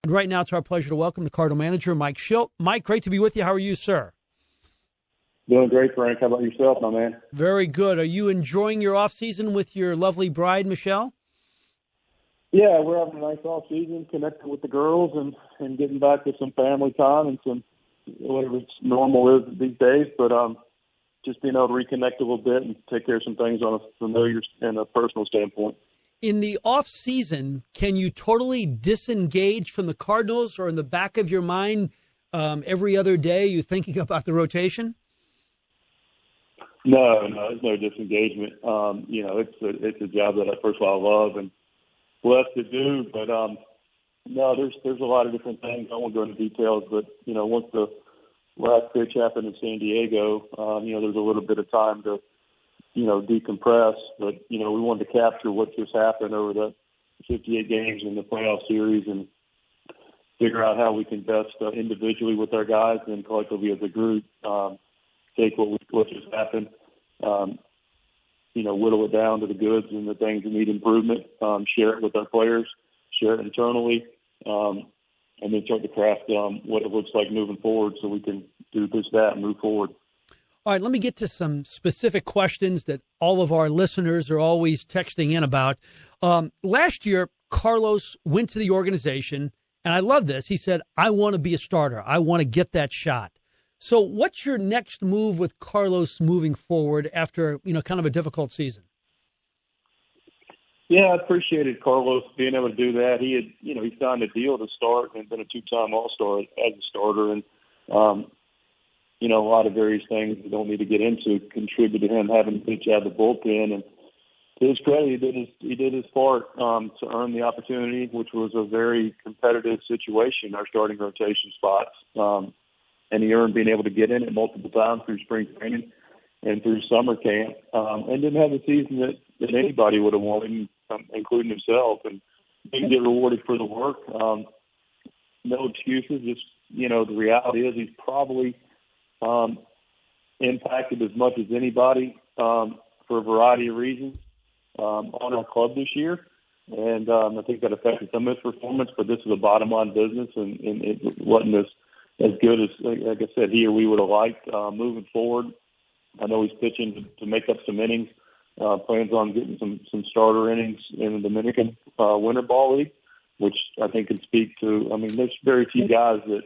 And right now, it's our pleasure to welcome the Cardinal manager, Mike Shildt. Mike, great to be with you. How are you, sir? Doing great, Frank. How about yourself, my man? Very good. Are you enjoying your off-season with your lovely bride, Michelle? Yeah, we're having a nice off-season, connecting with the girls and getting back to some family time and some whatever normal is these days. But just being able to reconnect a little bit and take care of some things on a familiar and a personal standpoint. In the off-season, can you totally disengage from the Cardinals, or in the back of your mind every other day you're thinking about the rotation? No, there's no disengagement. It's a job that first of all I love and blessed to do. But no, there's a lot of different things. I won't go into details, but once the last pitch happened in San Diego, there's a little bit of time to decompress. But we wanted to capture what just happened over the 58 games in the playoff series and figure out how we can best individually with our guys and collectively as a group take what just happened, whittle it down to the goods and the things that need improvement, share it with our players, share it internally, and then start to craft what it looks like moving forward so we can do this, that, and move forward. All right, let me get to some specific questions that all of our listeners are always texting in about. Last year, Carlos went to the organization, and I love this. He said, I want to be a starter. I want to get that shot. So what's your next move with Carlos moving forward after, kind of a difficult season? Yeah, I appreciated Carlos being able to do that. He had, he signed a deal to start and been a two-time All-Star as a starter. And, a lot of various things we don't need to get into contributed to him having to pitch out of the bullpen. And to his credit, he did his part to earn the opportunity, which was a very competitive situation, our starting rotation spots. And he earned being able to get in it multiple times through spring training and through summer camp, and didn't have a season that anybody would have wanted, including himself, and didn't get rewarded for the work. No excuses. Just, the reality is he's probably impacted as much as anybody for a variety of reasons on our club this year. And I think that affected some of his performance, but this is a bottom-line business, and it wasn't as good as, like I said, he or we would have liked moving forward. I know he's pitching to make up some innings, plans on getting some starter innings in the Dominican Winter Ball League, which I think can speak to, there's very few guys that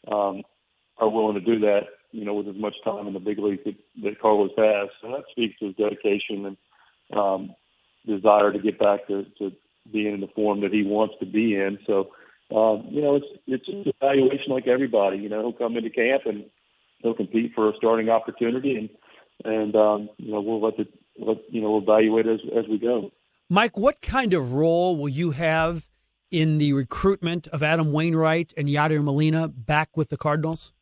are willing to do that, with as much time in the big league that Carlos has. So that speaks to his dedication and desire to get back to being in the form that he wants to be in. So, it's just an evaluation like everybody. He'll come into camp and he'll compete for a starting opportunity, and we'll we'll evaluate as we go. Mike, what kind of role will you have in the recruitment of Adam Wainwright and Yadier Molina back with the Cardinals?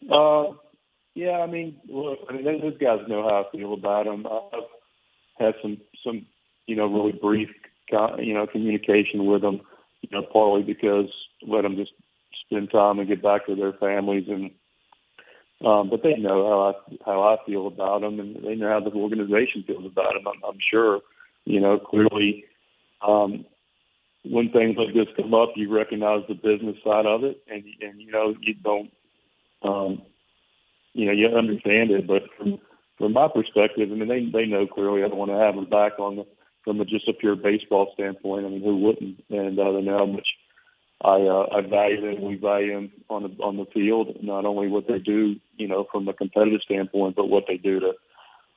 Look, those guys know how I feel about them. I've had some really brief communication with them. Partly because let them just spend time and get back to their families, and but they know how I feel about them, and they know how the organization feels about them. I'm sure. Clearly, when things like this come up, you recognize the business side of it, and you don't, you understand it. But from my perspective, they know clearly I don't want to have them back from just a pure baseball standpoint. Who wouldn't? And they know how much I value them. We value them on the field, not only what they do, from a competitive standpoint, but what they do to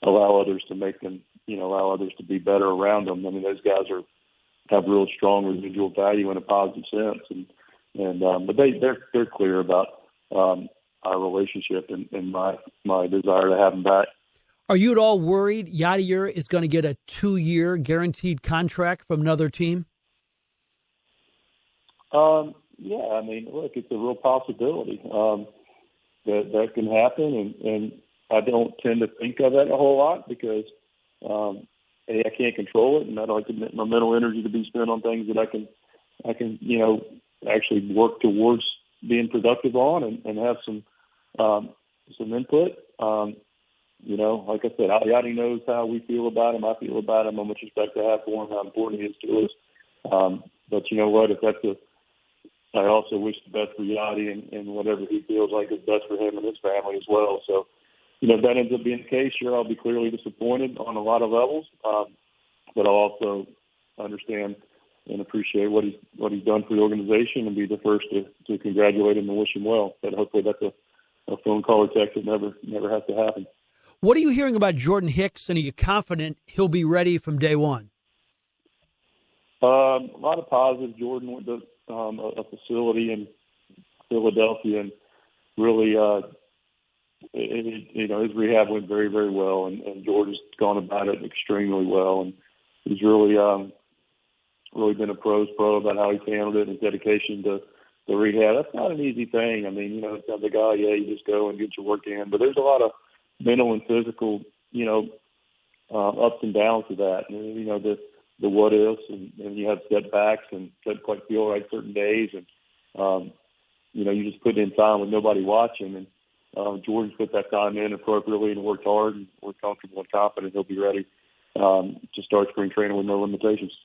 allow others to make them, allow others to be better around them. Those guys have real strong residual value in a positive sense, but they're clear about our relationship and my desire to have them back. Are you at all worried Yadier is going to get a 2-year guaranteed contract from another team? Yeah, look, it's a real possibility that can happen, and I don't tend to think of that a whole lot because I can't control it, and I'd like to my mental energy to be spent on things that I can actually work towards being productive on and have some input. Like I said, Yachty knows how we feel about him. I feel about him, how much respect I have for him, how important he is to us. But you know what? If that's I also wish the best for Yachty and whatever he feels like is best for him and his family as well. So, if that ends up being the case, sure, I'll be clearly disappointed on a lot of levels, but I'll also understand and appreciate what he's done for the organization and be the first to congratulate him and wish him well. But hopefully that's a phone call or text that never has to happen. What are you hearing about Jordan Hicks, and are you confident he'll be ready from day one? A lot of positives. Jordan went to a facility in Philadelphia and really, his rehab went very, very well, and Jordan's gone about it extremely well, and he's really been a pro's pro about how he's handled it and his dedication to the rehab. That's not an easy thing. I mean, it's not the guy, you just go and get your work in, but there's a lot of mental and physical, ups and downs to that. And, the what ifs, and you have setbacks and doesn't quite feel right certain days, and you just put in time with nobody watching, and Jordan's put that time in appropriately and worked hard, and we're comfortable and confident he'll be ready to start spring training with no limitations.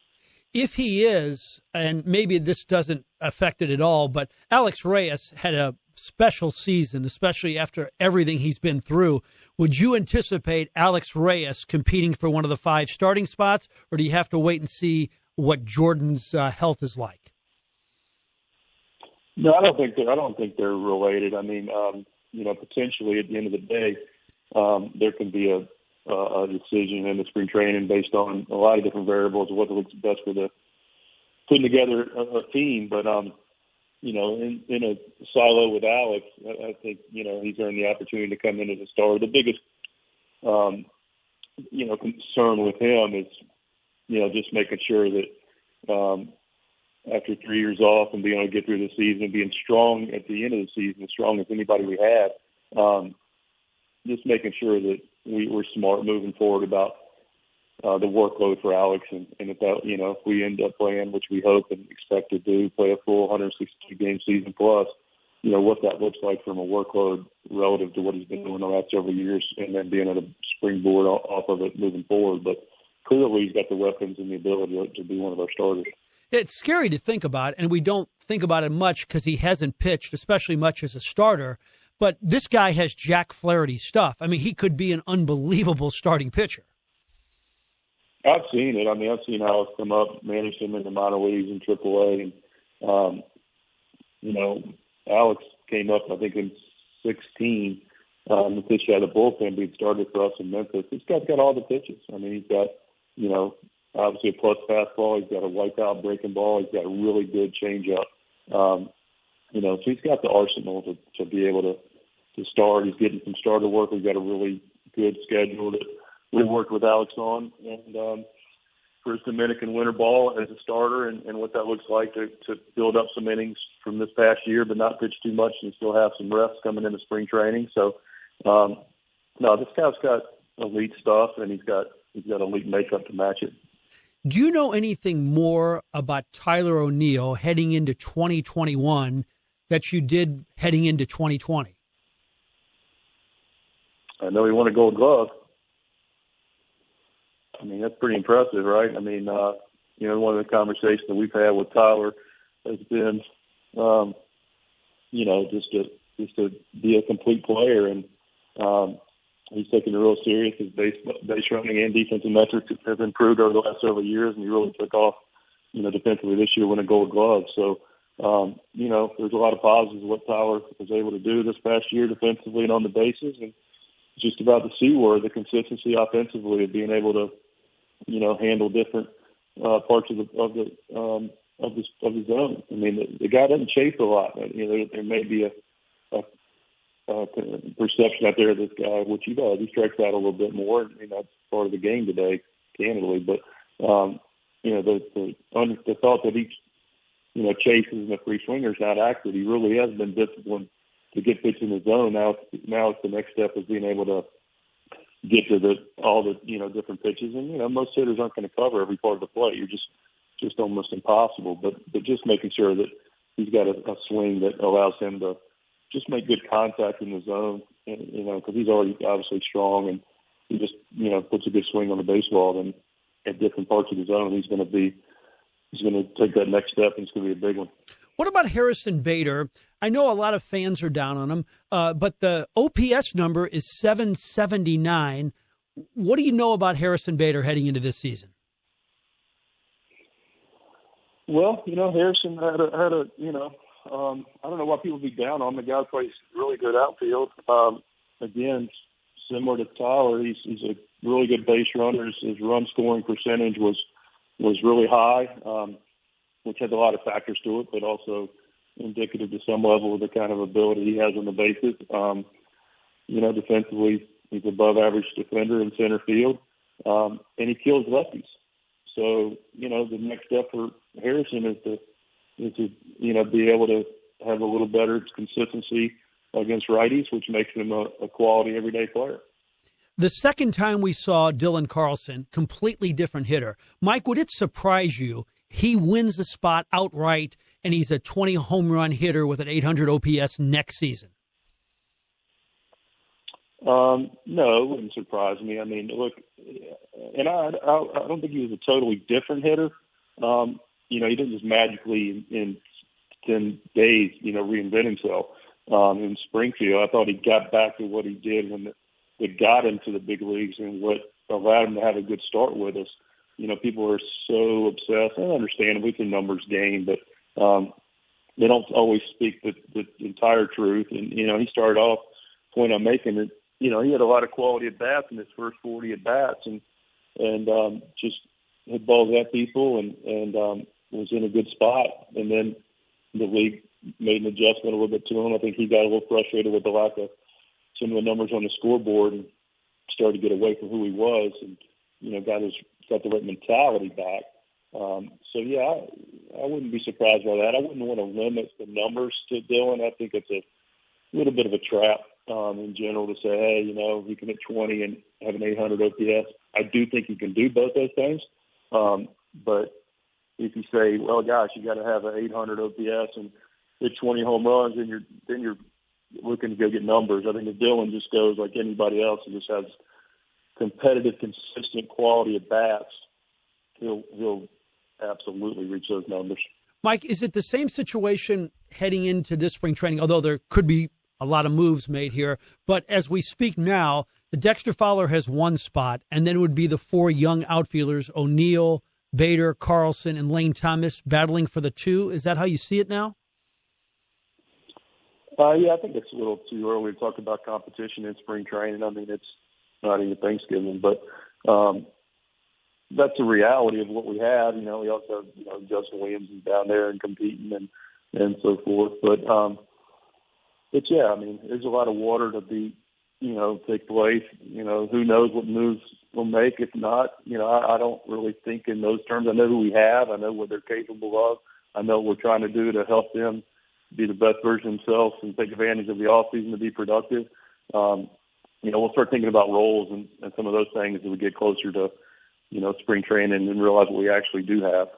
If he is, and maybe this doesn't affect it at all, but Alex Reyes had a special season, especially after everything he's been through. Would you anticipate Alex Reyes competing for one of the 5 starting spots, or do you have to wait and see what Jordan's health is like? No, I don't think they're related. I mean, potentially at the end of the day, there can be a decision in the spring training based on a lot of different variables of what looks best for the putting together a team. But in a silo with Alex, I think he's earned the opportunity to come in as a starter. The biggest concern with him is just making sure that after 3 years off and being able to get through the season, being strong at the end of the season, as strong as anybody we had, just making sure that we're smart moving forward about the workload for Alex, and if that, if we end up playing, which we hope and expect to do, play a full 162-game season plus, what that looks like from a workload relative to what he's been doing the last several years, and then being able to springboard off of it moving forward. But clearly he's got the weapons and the ability to be one of our starters. It's scary to think about, and we don't think about it much because he hasn't pitched, especially much as a starter. But this guy has Jack Flaherty stuff. I mean, he could be an unbelievable starting pitcher. I've seen it. I mean, I've seen Alex come up, manage him in the minor leagues in AAA. And, Alex came up, I think, in 16. The pitch out of the bullpen, he'd started for us in Memphis. This guy's got all the pitches. I mean, he's got, obviously a plus fastball. He's got a wipeout breaking ball. He's got a really good changeup. So he's got the arsenal to be able to start. He's getting some starter work. We've got a really good schedule that we worked with Alex on, and for his Dominican winter ball as a starter, and what that looks like to build up some innings from this past year, but not pitch too much and still have some reps coming into spring training. So, no, this guy's got elite stuff, and he's got elite makeup to match it. Do you know anything more about Tyler O'Neill heading into 2021 that you did heading into 2020? I know he won a Gold Glove. I mean, that's pretty impressive, right? I mean, one of the conversations that we've had with Tyler has been, just to be a complete player, and he's taken it real serious. His base running and defensive metrics have improved over the last several years, and he really took off, defensively this year, winning a Gold Glove. So, there's a lot of positives of what Tyler was able to do this past year defensively and on the bases, and just about the C word, the consistency offensively of being able to, handle different parts of the zone. I mean, the guy doesn't chase a lot. There may be a perception out there of this guy, which he does. He strikes out a little bit more. That's part of the game today, candidly. But the thought that he chases and the free swinger is not accurate. He really has been disciplined to get pitch in the zone. Now it's the next step is being able to get to all the different pitches, and most hitters aren't going to cover every part of the plate. You're just almost impossible. But just making sure that he's got a swing that allows him to just make good contact in the zone, because he's already obviously strong, and he just puts a good swing on the baseball. Then at different parts of the zone, he's going to be is going to take that next step, and it's going to be a big one. What about Harrison Bader? I know a lot of fans are down on him, but the OPS number is 779. What do you know about Harrison Bader heading into this season? Well, Harrison had a I don't know why people be down on him. The guy plays really good outfield. Again, similar to Tyler, he's a really good base runner. His run scoring percentage was really high, which had a lot of factors to it, but also indicative to some level of the kind of ability he has on the bases. Defensively, he's above average defender in center field, and he kills lefties. So, the next step for Harrison is to be able to have a little better consistency against righties, which makes him a quality everyday player. The second time we saw Dylan Carlson, completely different hitter. Mike, would it surprise you he wins the spot outright and he's a 20 home run hitter with an 800 OPS next season? No, it wouldn't surprise me. I mean, look, and I don't think he was a totally different hitter. He didn't just magically in 10 days, reinvent himself in Springfield. I thought he got back to what he did when it got him to the big leagues and what allowed him to have a good start with us. People are so obsessed. I understand it's a numbers game, but they don't always speak the entire truth. And, he started off, point I'm making, it, he had a lot of quality at bats in his first 40 at bats and just hit balls at people and was in a good spot. And then the league made an adjustment a little bit to him. I think he got a little frustrated with the lack of some of the numbers on the scoreboard and started to get away from who he was and, got the right mentality back. I wouldn't be surprised by that. I wouldn't want to limit the numbers to Dylan. I think it's a little bit of a trap in general to say, hey, he can hit 20 and have an 800 OPS. I do think he can do both those things. But if you say, well, gosh, you got to have an 800 OPS and hit 20 home runs, then you're looking to go get numbers. I think if Dylan just goes like anybody else and just has competitive, consistent quality at bats, he'll absolutely reach those numbers. Mike, is it the same situation heading into this spring training, although there could be a lot of moves made here, but as we speak now, the Dexter Fowler has one spot, and then it would be the four young outfielders, O'Neill, Bader, Carlson, and Lane Thomas battling for the two. Is that how you see it now? I think it's a little too early to talk about competition in spring training. I mean, it's not even Thanksgiving, but that's a reality of what we have. We also have, Justin Williams is down there and competing and so forth. But there's a lot of water to be, take place. Who knows what moves we'll make. If not, I don't really think in those terms. I know who we have. I know what they're capable of. I know what we're trying to do to help them be the best version of themselves and take advantage of the offseason to be productive. We'll start thinking about roles and some of those things as we get closer to, spring training and realize what we actually do have.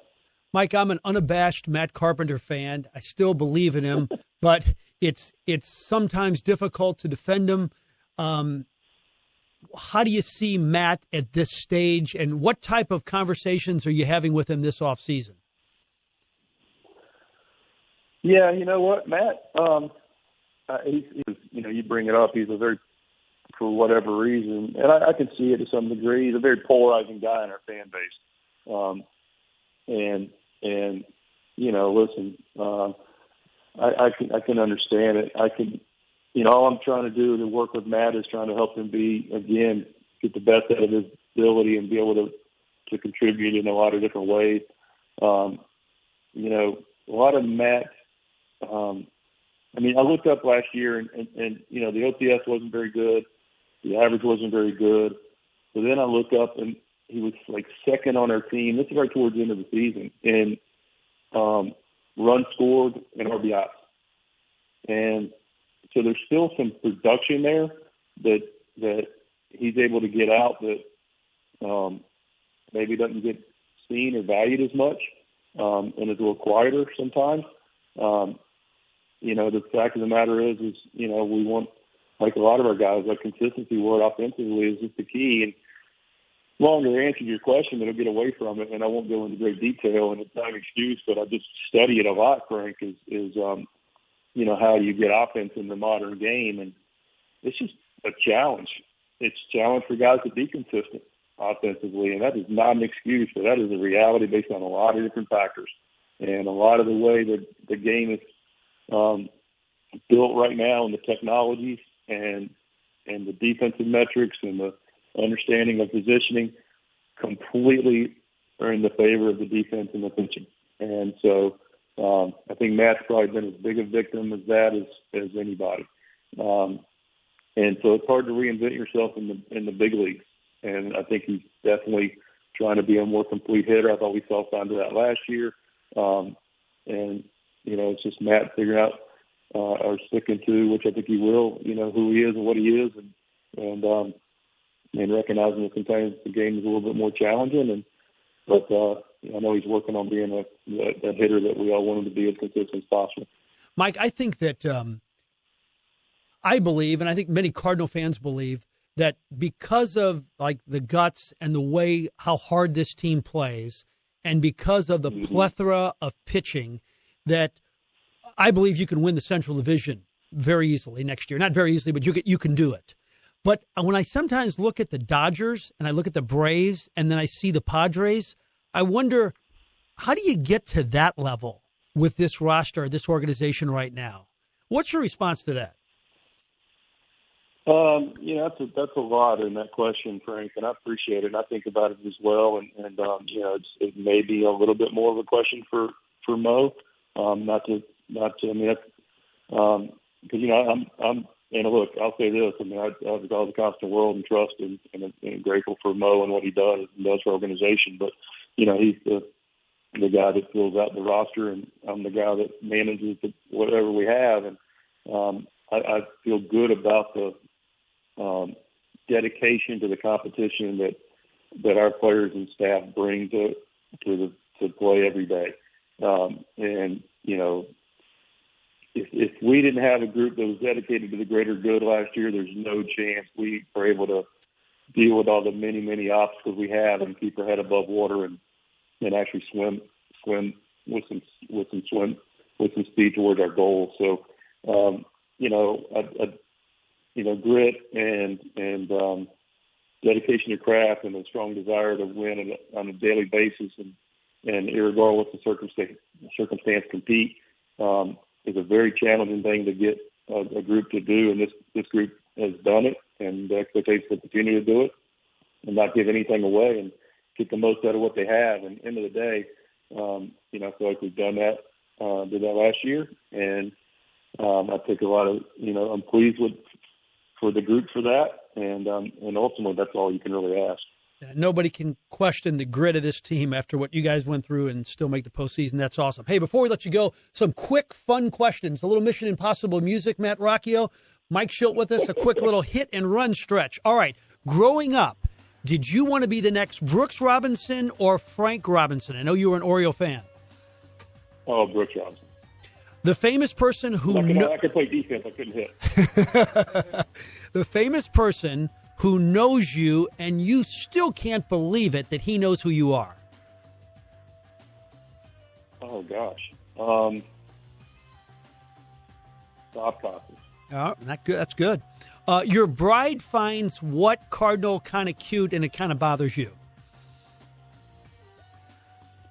Mike, I'm an unabashed Matt Carpenter fan. I still believe in him, but it's sometimes difficult to defend him. How do you see Matt at this stage, and what type of conversations are you having with him this offseason? Yeah, you know what, Matt, he's you bring it up, he's a very, for whatever reason, and I can see it to some degree, he's a very polarizing guy in our fan base. Listen, I can understand it. I can, all I'm trying to do to work with Matt is trying to help him get the best out of his ability and be able to contribute in a lot of different ways. A lot of Matt, I looked up last year and the OPS wasn't very good. The average wasn't very good. So then I look up and he was like second on our team. This is right towards the end of the season. And runs scored and RBIs. And so there's still some production there that he's able to get out that maybe doesn't get seen or valued as much and is a little quieter sometimes. The fact of the matter is we want, like a lot of our guys, like consistency word offensively is just the key. longer answer to your question, it'll get away from it, and I won't go into great detail, and it's not an excuse, but I just study it a lot, Frank, is how you get offense in the modern game, and it's just a challenge. It's a challenge for guys to be consistent offensively, and that is not an excuse, but that is a reality based on a lot of different factors. And a lot of the way that the game is built right now, and the technologies and the defensive metrics and the understanding of positioning completely are in the favor of the defense and the pitching. And so I think Matt's probably been as big a victim as that as anybody. And so it's hard to reinvent yourself in the big leagues. And I think he's definitely trying to be a more complete hitter. I thought we saw signs of that last year. It's just Matt figuring out or sticking to, which I think he will, who he is and what he is, and recognizing that sometimes the game is a little bit more challenging. But I know he's working on being a hitter that we all want him to be as consistent as possible. Mike, I think that I believe, and I think many Cardinal fans believe, that because of like the guts and the way how hard this team plays, and because of the plethora of pitching, that I believe you can win the Central Division very easily next year. Not very easily, but you can do it. But when I sometimes look at the Dodgers and I look at the Braves and then I see the Padres, I wonder, how do you get to that level with this roster, this organization right now? What's your response to that? That's a lot in that question, Frank, and I appreciate it. And I think about it as well. And it may be a little bit more of a question for Mo. And look, I'll say this. I mean, I have all the constant world and trust and grateful for Mo and what he does for our organization. But, he's the guy that fills out the roster, and I'm the guy that manages whatever we have. And I feel good about the dedication to the competition that our players and staff bring to play every day. If we didn't have a group that was dedicated to the greater good last year, there's no chance we were able to deal with all the many, many obstacles we have and keep our head above water and actually swim with some speed towards our goal. So, grit and dedication to craft and a strong desire to win on a daily basis and irregardless of circumstance compete is a very challenging thing to get a group to do, and this group has done it, and the expectation to continue to do it and not give anything away and get the most out of what they have. And at the end of the day, I feel like we've done that, did that last year, and I take a lot of, I'm pleased for the group for that, and ultimately that's all you can really ask. Nobody can question the grit of this team after what you guys went through and still make the postseason. That's awesome. Hey, before we let you go, some quick, fun questions. A little Mission Impossible music, Matt Rocchio. Mike Shildt with us, a quick little hit and run stretch. All right, growing up, did you want to be the next Brooks Robinson or Frank Robinson? I know you were an Oriole fan. Oh, Brooks Robinson. The famous person who... I could play defense. I couldn't hit. The famous person who knows you and you still can't believe it that he knows who you are. Oh, gosh. Bob Costas. Oh, that's good. Your bride finds what Cardinal kind of cute and it kind of bothers you?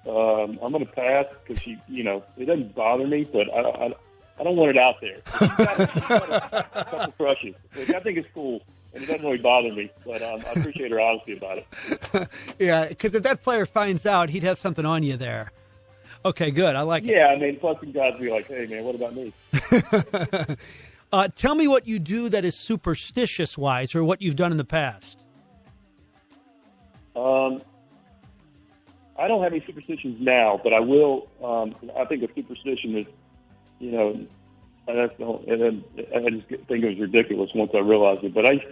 I'm going to pass because it doesn't bother me, but I don't want it out there. She's got a couple crushes, which I think is cool, and it doesn't really bother me. But I appreciate her honesty about it. Yeah, because if that player finds out, he'd have something on you there. Okay, good. I like it. Yeah, I mean, plus some guys be like, "Hey, man, what about me?" Tell me what you do that is superstitious-wise, or what you've done in the past. I don't have any superstitions now, but I will. I think a superstition is, and then I just think it was ridiculous once I realized it. But I used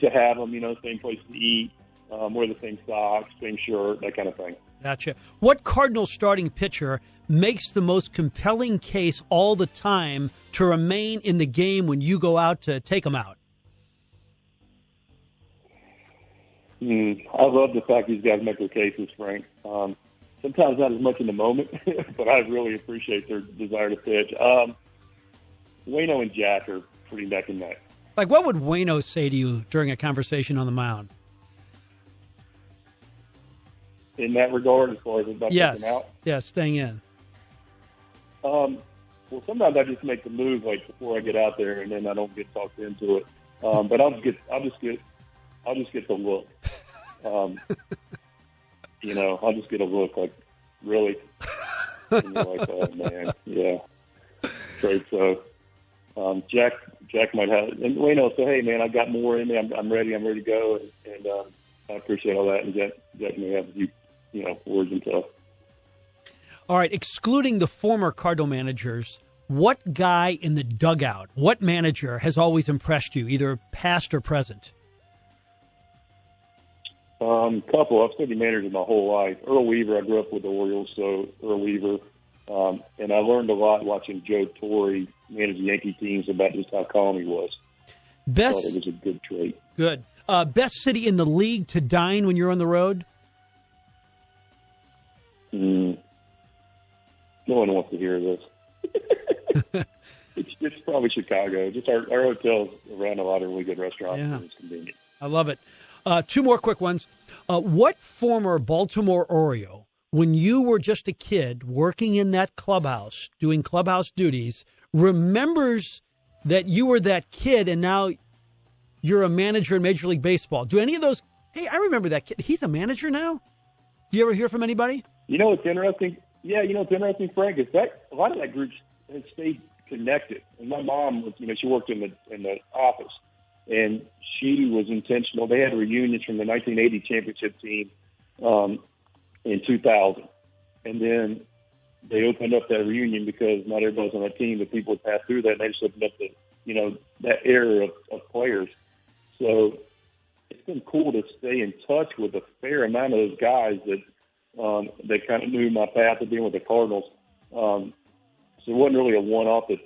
to have them, same place to eat, wear the same socks, same shirt, that kind of thing. Gotcha. What Cardinals starting pitcher makes the most compelling case all the time to remain in the game when you go out to take them out? I love the fact these guys make their cases, Frank. Sometimes not as much in the moment, but I really appreciate their desire to pitch. Waino and Jack are pretty neck and neck. Like, what would Waino say to you during a conversation on the mound? In that regard, as far as about taking out? Yes, staying in. Well, sometimes I just make the move like before I get out there, and then I don't get talked into it. But I'll just get the look. I'll just get a look like, really? And you're like, oh man, yeah. Great. So, Jack might have, and Wayne will say, hey man, I got more in me. I'm ready to go. And I appreciate all that. And Jack may have a few, words and stuff. All right. Excluding the former Cardinal managers, what guy in the dugout, what manager has always impressed you, either past or present? Couple. I've studied managers my whole life. Earl Weaver, I grew up with the Orioles, so Earl Weaver. And I learned a lot watching Joe Torre manage the Yankee teams about just how calm he was. I thought it was a good trait. Good. Best city in the league to dine when you're on the road? No one wants to hear this. It's probably Chicago. Just our hotels around a lot of really good restaurants. Yeah. And it's convenient. I love it. Two more quick ones. What former Baltimore Oriole, when you were just a kid working in that clubhouse, doing clubhouse duties, remembers that you were that kid and now you're a manager in Major League Baseball? Do any of those, hey, I remember that kid. He's a manager now? Do you ever hear from anybody? What's interesting? Yeah, what's interesting, Frank, is that a lot of that group has stayed connected. And my mom was, she worked in the office. And she was intentional. They had reunions from the 1980 championship team in 2000. And then they opened up that reunion because not everybody was on that team, but people would pass through that, and they just opened up that era of players. So it's been cool to stay in touch with a fair amount of those guys that kind of knew my path of being with the Cardinals. So it wasn't really a one-off that,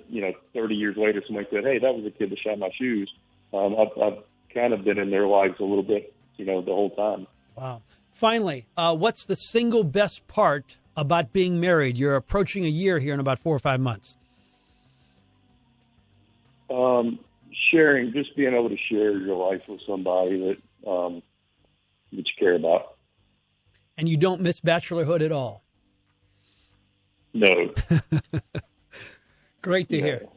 30 years later somebody said, hey, that was a kid that shot my shoes. I've kind of been in their lives a little bit, the whole time. Wow. Finally, what's the single best part about being married? You're approaching a year here in about 4 or 5 months. Sharing, just being able to share your life with somebody that you care about. And you don't miss bachelorhood at all? No. Great to hear.